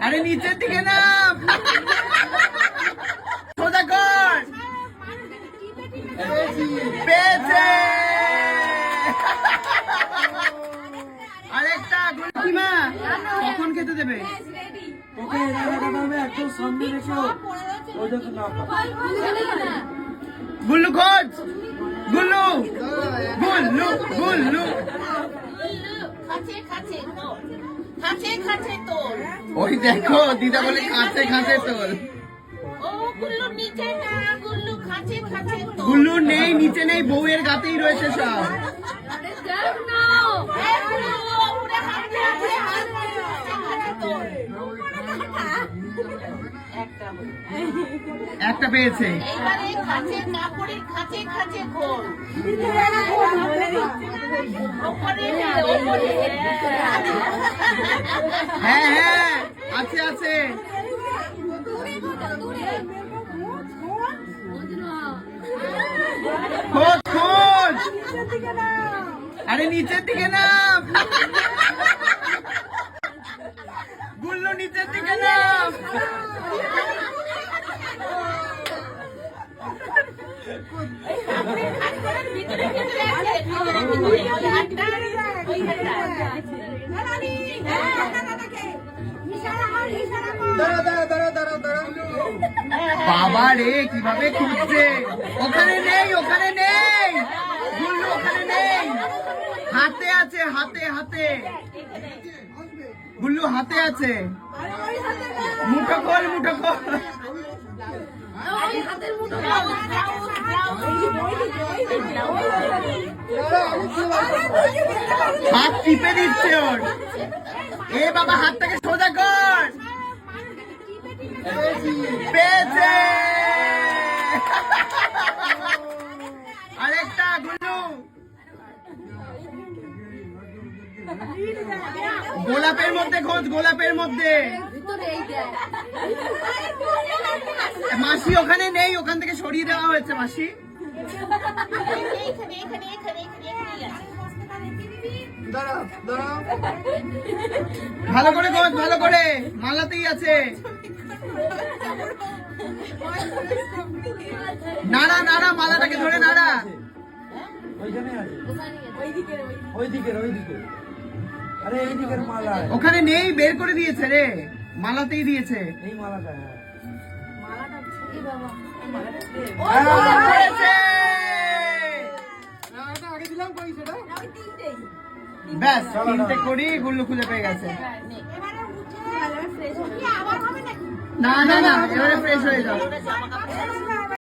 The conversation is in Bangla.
আরে নিচের দিকে নাম, সোজা কর। পেয়েছে। আরেকটা গুলকিমা কখন খেতে দেবে? ওকে এটা লাগাতে হবে একদম সামনে রেখে ওই দেখো না গুল্লু খোঁজ, গুল্লু গুল্লু গুল্লু। ওই দেখো দিদা বলে খাঁচে খাঁচে তোল। গুল্লু নেই, নিচে নেই, বউয়ের গাতেই রয়েছে সব। একটা পেয়েছে। হ্যাঁ হ্যাঁ আছে আছে। খোঁজ খোঁজ। আরে নিচের দিকে নাম, গুল্লু নিচের দিকে নাম। বাবা রে কিভাবে খুঁজছে, ওখানে নেই, ওখানে নেই, গুল্লু ওখানে নেই, হাতে আছে, হাতে হাতে, গুল্লু হাতে আছে। মুঠো খোল, মুঠো খোল। হাত টিপে দিচ্ছে ওর। এ বাবা হাতটাকে সোজা কর। পেয়েছে। আরেকটা গুল্লু। গোলাপের মধ্যে খোঁজ, গোলাপের মধ্যে। মাসি ওখানে নেই, ওখান থেকে সরিয়ে দেওয়া হয়েছে মাসি। ভালো করে খোঁজ, ভালো করে, মালাতেই আছে। নাড়া নাড়া, মালাটাকে ধরে নাড়া। আরে এই দিকের মালা ওখানে নেই, বের করে দিয়েছে রে, মালাতেই দিয়েছে। এই মালাটা ব্যাস তিনটে করি, গুল্লু খুঁজে পেয়ে গেছে। না না না, এবারে ফ্রেশ হয়ে যাও।